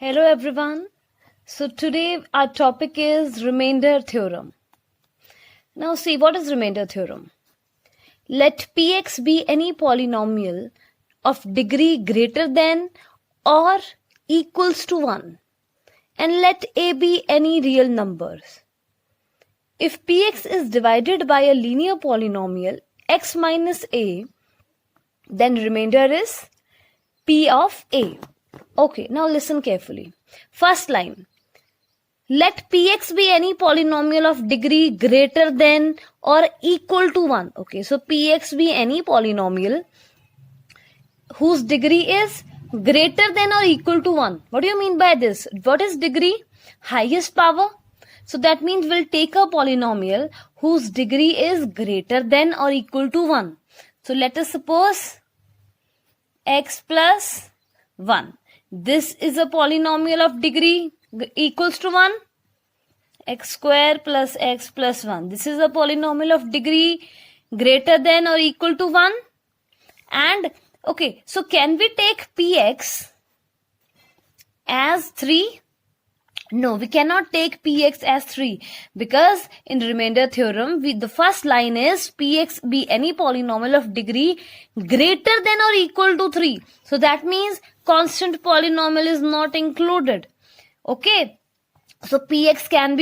Hello everyone. So today our topic is remainder theorem. Now see, what is remainder theorem? Let Px be any polynomial of degree greater than or equals to 1 and let A be any real numbers. If Px is divided by a linear polynomial x minus A, then remainder is P of A. Okay, now listen carefully. First line. Let Px be any polynomial of degree greater than or equal to 1. Okay, so Px be any polynomial whose degree is greater than or equal to 1. What do you mean by this? What is degree? Highest power. So that means we'll take a polynomial whose degree is greater than or equal to 1. So let us suppose x plus 1. This is a polynomial of degree equals to 1. X square plus x plus 1. This is a polynomial of degree greater than or equal to 1. And okay, so can we take Px as 3? No, we cannot take Px as 3 because in remainder theorem, the first line is Px be any polynomial of degree greater than or equal to 3. So that means constant polynomial is not included. Okay, so Px can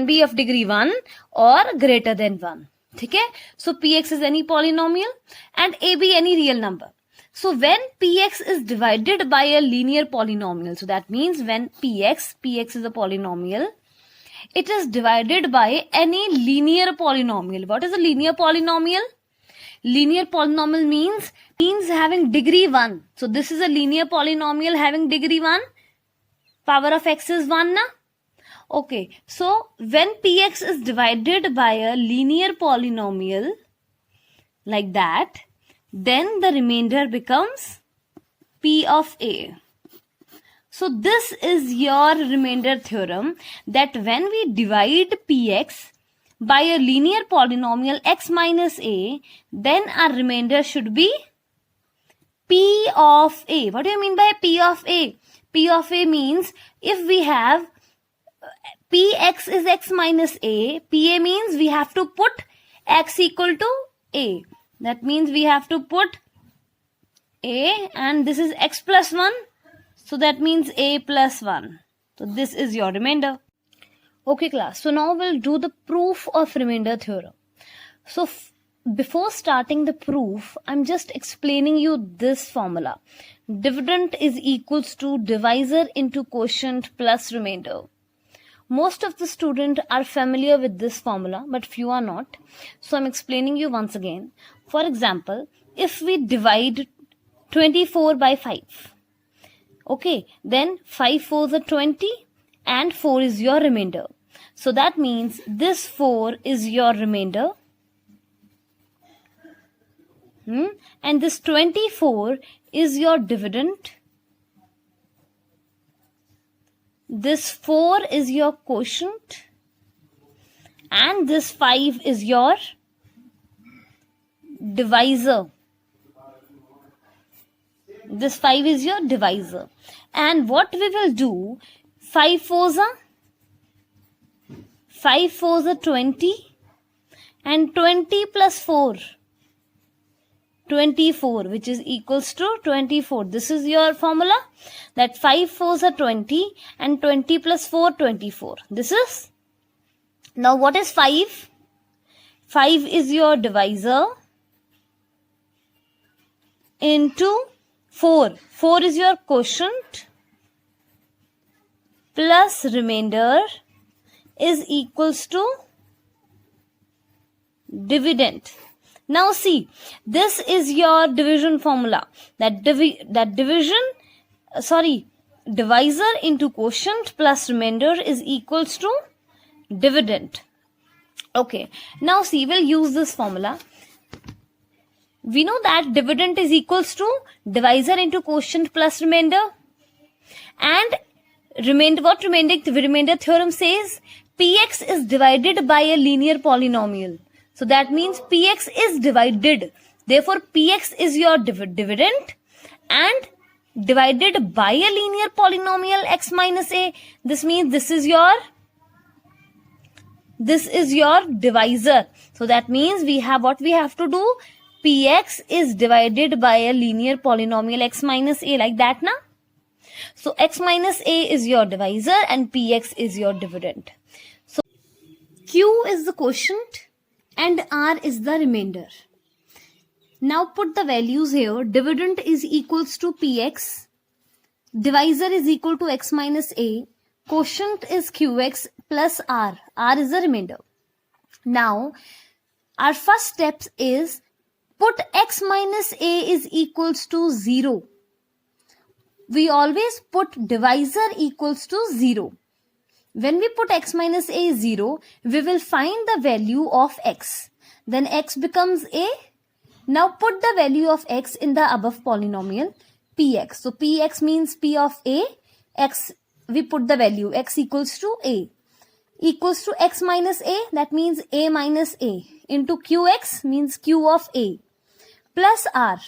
be of degree 1 or greater than 1. Okay, so Px is any polynomial and A be any real number. So when Px is divided by a linear polynomial, so that means when Px is a polynomial, it is divided by any linear polynomial. What is a linear polynomial? Linear polynomial means having degree 1. So this is a linear polynomial having degree 1. Power of x is 1 na? Okay, so when Px is divided by a linear polynomial like that, then the remainder becomes P of A. So this is your remainder theorem, that when we divide Px by a linear polynomial x minus A, then our remainder should be P of A. What do you mean by P of A? P of A means if we have Px is x minus A, Pa means we have to put x equal to A. That means we have to put A and this is x plus 1. So that means A plus 1. So this is your remainder. Okay class, so now we'll do the proof of remainder theorem. So before starting the proof, I'm just explaining you this formula. Dividend is equals to divisor into quotient plus remainder. Most of the students are familiar with this formula, but few are not. So I'm explaining you once again. For example, if we divide 24 by 5, okay, then 5 4s are 20 and 4 is your remainder. So that means this 4 is your remainder. And this 24 is your dividend. This 4 is your quotient and this 5 is your divisor. This 5 is your divisor. And what we will do, 5 4s are 20 and 20 plus 4. 24, which is equals to 24. This is your formula, that 5 4s are 20 and 20 plus 4, 24. This is, now what is 5? 5 is your divisor into 4. 4 is your quotient plus remainder is equals to dividend. Now see, this is your division formula. Divisor into quotient plus remainder is equals to dividend. Okay, now see, we'll use this formula. We know that dividend is equals to divisor into quotient plus remainder. And remainder theorem says Px is divided by a linear polynomial. So that means Px is divided. Therefore, Px is your dividend and divided by a linear polynomial x minus a. This means this is your divisor. So that means what we have to do, px is divided by a linear polynomial x minus a, like that na. So x minus a is your divisor and px is your dividend. So q is the quotient and r is the remainder. Now put the values here. Dividend is equals to px, divisor is equal to x minus a, quotient is qx plus r. R is the remainder. Now, our first step is put x minus a is equals to 0. We always put divisor equals to 0. When we put x minus a is 0, we will find the value of x. Then x becomes a. Now put the value of x in the above polynomial px. So px means p of a. X, we put the value x equals to a. Equals to x minus a, that means a minus a, into qx means q of a, plus r.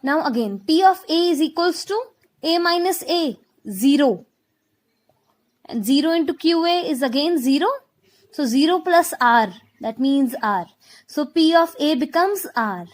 Now again, p of a is equals to a minus a, 0. And 0 into qa is again 0. So 0 plus r, that means r. So p of a becomes r.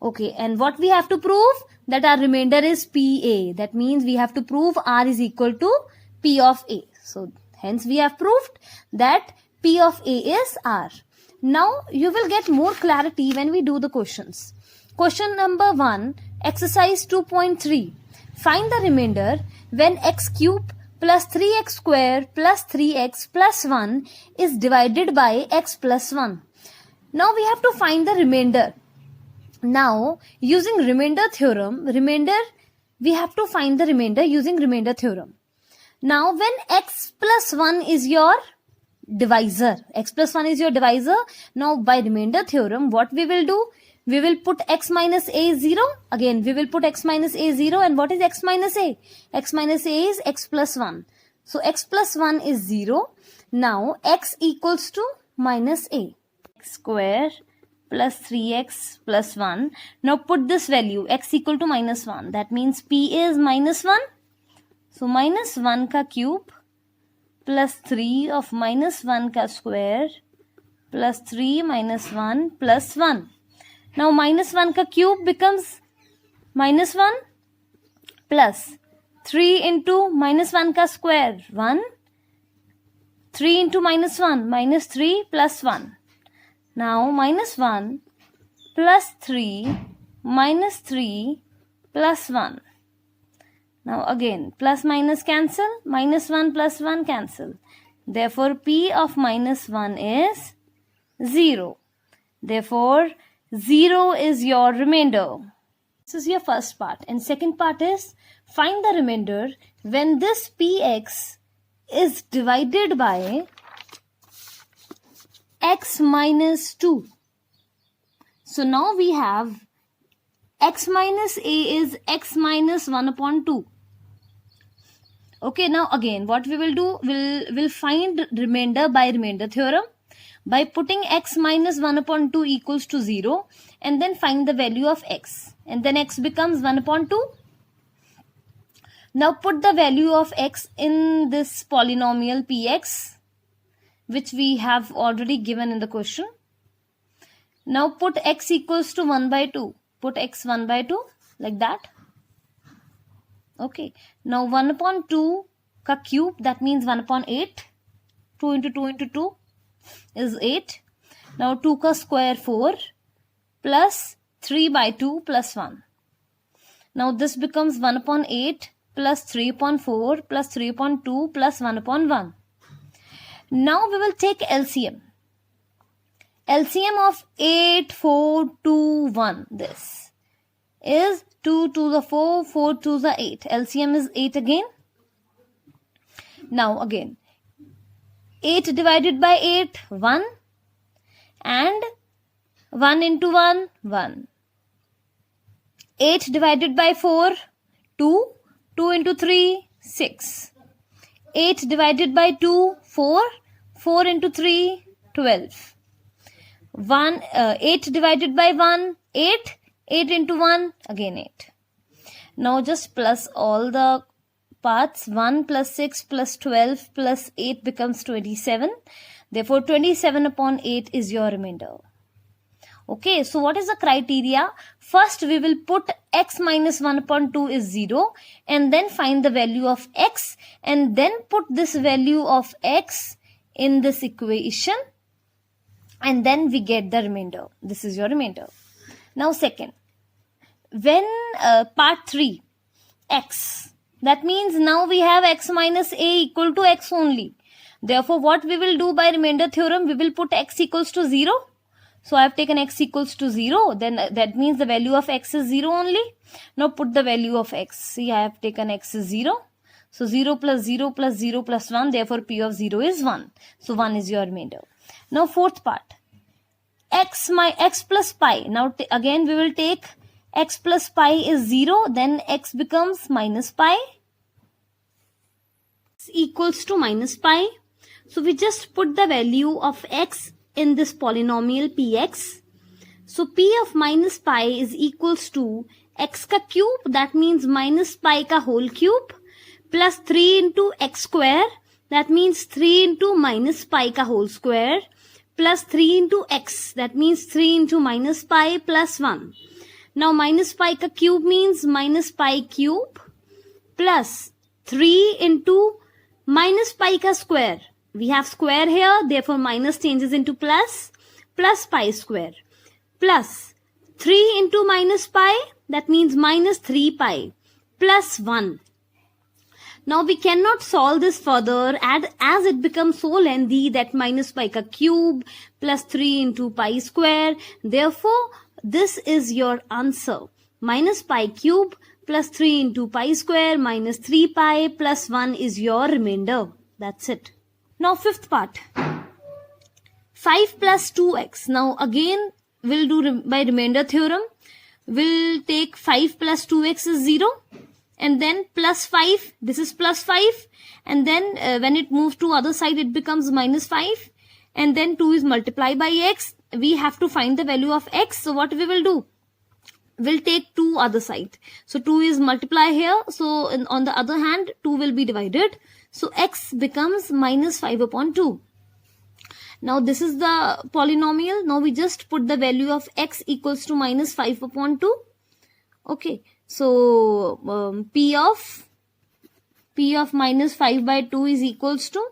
Okay, and what we have to prove? That our remainder is pa. That means we have to prove r is equal to p of a. So hence we have proved that p of a is r. Now you will get more clarity when we do the questions. Question number 1, exercise 2.3. Find the remainder when x cube plus 3x square plus 3x plus 1 is divided by x plus 1. Now we have to find the remainder. Now using remainder theorem, we have to find the remainder using remainder theorem. Now when x plus 1 is your divisor, now by remainder theorem, what we will do? We will put x minus a 0. Again, we will put x minus a 0. And what is x minus a? X minus a is x plus 1. So x plus 1 is 0. Now x equals to minus a. X square plus 3x plus 1. Now put this value, x equal to minus 1. That means p is minus 1. So minus 1 ka cube plus 3 of minus 1 ka square plus 3 minus 1 plus 1. Now minus 1 ka cube becomes minus 1 plus 3 into minus 1 ka square 1. 3 into minus 1 minus 3 plus 1. Now minus 1 plus 3 minus 3 plus 1. Now again, plus minus cancel, minus 1 plus 1 cancel. Therefore, p of minus 1 is 0. Therefore, 0 is your remainder. This is your first part. And second part is, find the remainder when this px is divided by x minus 2. So now we have x minus a is x minus 1 upon 2. Okay, now again, what we will do, we'll find remainder by remainder theorem by putting x minus 1 upon 2 equals to 0 and then find the value of x. And then x becomes 1 upon 2. Now put the value of x in this polynomial px, which we have already given in the question. Now put x equals to 1 by 2. Put x 1 by 2 like that. Okay. Now 1 upon 2 ka cube, that means 1 upon 8. 2 into 2 into 2 is 8. Now 2 ka square 4 plus 3 by 2 plus 1. Now this becomes 1 upon 8 plus 3 upon 4 plus 3 upon 2 plus 1 upon 1. Now we will take LCM. LCM of 8, 4, 2, 1. This is 2 to the 4, 4 to the 8. LCM is 8 again. Now again, 8 divided by 8, 1. And 1 into 1, 1. 8 divided by 4, 2. 2 into 3, 6. 8 divided by 2, 4. 4 into 3, 12. 8 divided by 1, 8. 8 into 1, again 8. Now just plus all the parts. 1 plus 6 plus 12 plus 8 becomes 27. Therefore 27 upon 8 is your remainder. Okay, so what is the criteria? First we will put x minus 1 upon 2 is 0 and then find the value of x and then put this value of x in this equation and then we get the remainder. This is your remainder. Now second, when part 3, x, that means now we have x minus a equal to x only. Therefore what we will do by remainder theorem, we will put x equals to 0. So I have taken x equals to 0, then that means the value of x is 0 only. Now put the value of x. See, I have taken x is 0. So 0 plus 0 plus 0 plus 1, therefore p of 0 is 1. So 1 is your remainder. Now fourth part, x plus pi. Now again we will take x plus pi is 0, then x becomes minus pi equals to minus pi. So we just put the value of x in this polynomial px. So p of minus pi is equals to x ka cube, that means minus pi ka whole cube, plus 3 into x square, that means 3 into minus pi ka whole square, plus 3 into x, that means 3 into minus pi plus 1. Now minus pi ka cube means minus pi cube plus 3 into minus pi ka square. We have square here, therefore minus changes into plus, plus pi square, plus 3 into minus pi, that means minus 3 pi, plus 1. Now we cannot solve this further as it becomes so lengthy that minus pi ka cube plus 3 into pi square. Therefore, this is your answer. Minus pi cube plus 3 into pi square minus 3 pi plus 1 is your remainder. That's it. Now fifth part, 5 plus 2x. Now again we'll do by remainder theorem. We'll take 5 plus 2x is 0 and then plus 5. This is plus 5 and then when it moves to other side it becomes minus 5 and then 2 is multiplied by x. We have to find the value of x. So what we will do? We'll take 2 other side. So 2 is multiply here. So on the other hand 2 will be divided. So x becomes minus 5 upon 2. Now this is the polynomial. Now we just put the value of x equals to minus 5 upon 2. Okay. So p of minus 5 by 2 is equals to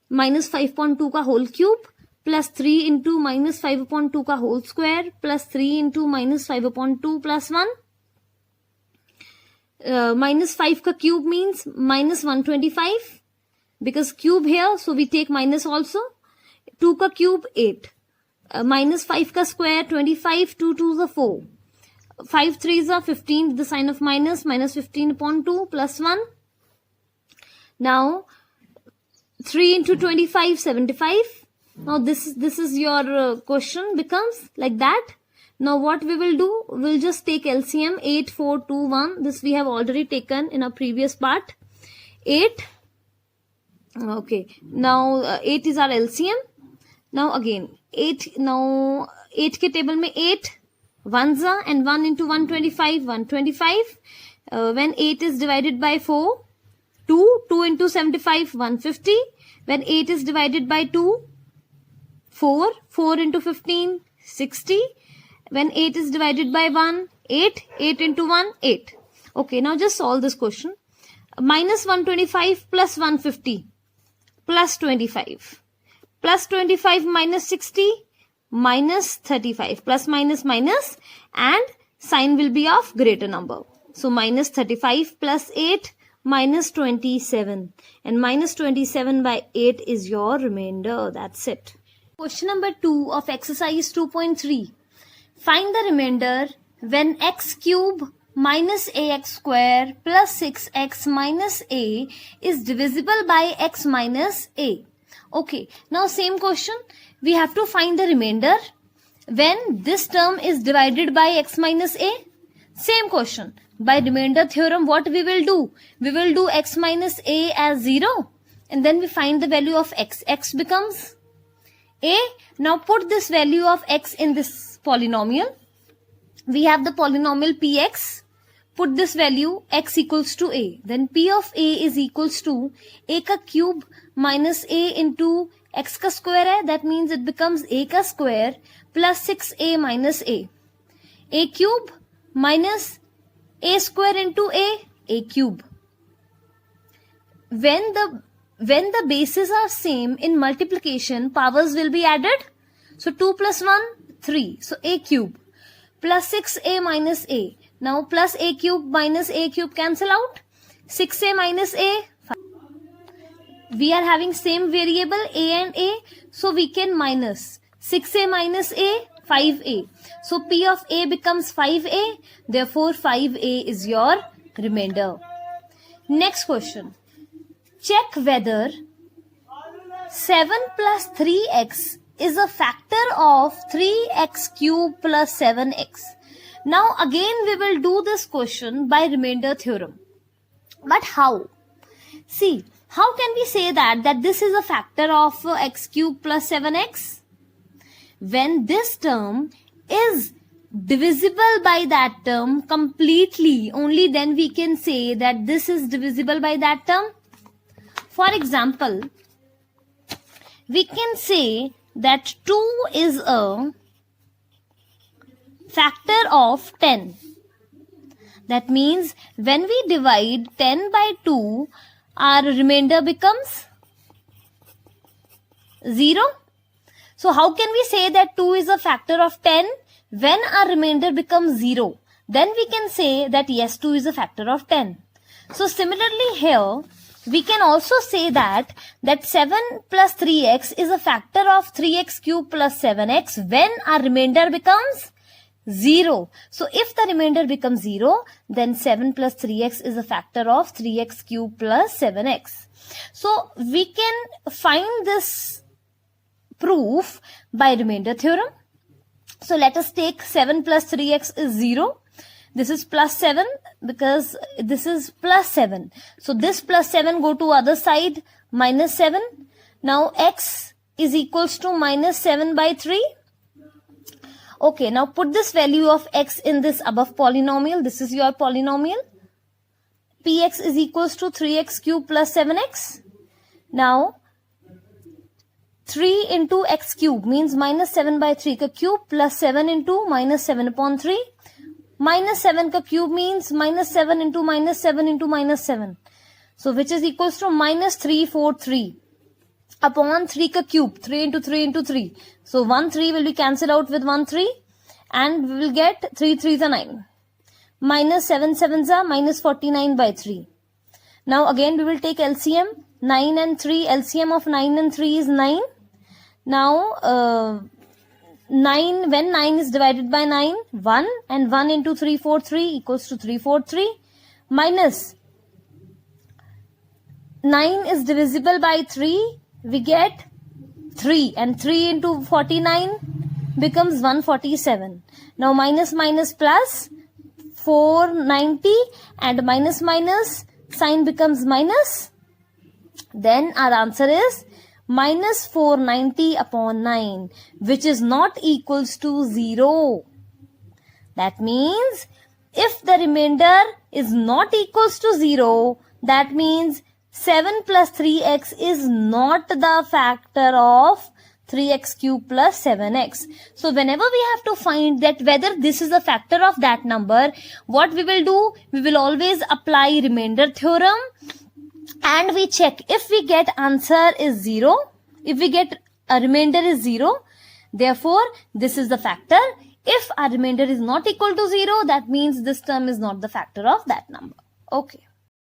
minus 5 upon 2 ka whole cube plus 3 into minus 5 upon 2 ka whole square plus 3 into minus 5 upon 2 plus 1. Minus 5 ka cube means minus 125 because cube here, so we take minus also. 2 ka cube 8, minus 5 ka square 25, 2 2s are 4, 5 3s are 15, the sign of minus, minus 15 upon 2 plus 1. Now 3 into 25 75. Now this is your question becomes like that. Now what we will do, we'll just take LCM. 8 4 2 1, this we have already taken in a previous part. 8, okay, now 8 is our LCM. Now again 8, now 8 ke table mein 8 1s are and 1 into 125 125. When 8 is divided by 4, 2 into 75 150. When 8 is divided by 2, 4 into 15 60. When 8 is divided by 1, 8 into 1 8. Okay, now just solve this question. Minus 125 plus 150 plus 25 plus 25 minus 60 minus 35, plus minus minus, and sign will be of greater number. So minus 35 plus 8 minus 27, and minus 27 by 8 is your remainder. That's it. Question number 2 of exercise 2.3. Find the remainder when x cube minus ax square plus 6x minus a is divisible by x minus a. Okay, now same question. We have to find the remainder when this term is divided by x minus a. Same question. By remainder theorem, what we will do? We will do x minus a as 0 and then we find the value of x. X becomes a. Now put this value of x in this polynomial. We have the polynomial px. put this value x equals to a. Then p of a is equals to a ka cube minus a into x ka square hai. That means it becomes a ka square plus 6a minus a. A cube minus a square into a cube. When the bases are same in multiplication, powers will be added. So 2 plus 1, 3. So a cube plus 6a minus a. Now plus a cube minus a cube cancel out. 6a minus a. 5. We are having same variable a and a. So we can minus 6a minus a, 5a. So p of a becomes 5a. Therefore 5a is your remainder. Next question. Check whether 7 plus 3x is a factor of 3x cube plus 7x. Now again we will do this question by remainder theorem. But how? See, how can we say that this is a factor of x cube plus 7x? When this term is divisible by that term completely, only then we can say that this is divisible by that term. For example, we can say that 2 is a factor of 10. That means when we divide 10 by 2, our remainder becomes 0. So how can we say that 2 is a factor of 10 when our remainder becomes 0? Then we can say that yes, 2 is a factor of 10. So similarly here, we can also say that 7 plus 3x is a factor of 3x cube plus 7x when our remainder becomes 0. So if the remainder becomes 0, then 7 plus 3x is a factor of 3x cube plus 7x. So we can find this proof by remainder theorem. So let us take 7 plus 3x is 0. This is plus 7 because this is plus 7. So this plus 7 go to other side, minus 7. Now x is equals to minus 7 by 3. Okay, now put this value of x in this above polynomial. This is your polynomial. Px is equals to 3x cube plus 7x. Now 3 into x cube means minus 7 by 3 ka cube plus 7 into minus 7 upon 3. Minus 7 ka cube means minus 7 into minus 7 into minus 7. So which is equals to minus 343 upon 3 ka cube. 3 into 3 into 3. So 1 3 will be cancelled out with 1 3 and we will get 3 3s are 9. Minus 7 7s are minus 49 by 3. Now again we will take LCM. 9 and 3. LCM of 9 and 3 is 9. Now 9, when 9 is divided by 9, 1 and 1 into 343 equals to 343 minus 9 is divisible by 3, we get 3 and 3 into 49 becomes 147. Now minus minus plus 490 and minus minus sign becomes minus. Then our answer is minus 490 upon 9, which is not equals to 0. That means if the remainder is not equals to 0, that means 7 plus 3x is not the factor of 3x cube plus 7x. So whenever we have to find that whether this is a factor of that number, what we will do, we will always apply remainder theorem. And we check if we get answer is 0, if we get a remainder is 0, therefore this is the factor. If our remainder is not equal to 0, that means this term is not the factor of that number. Okay.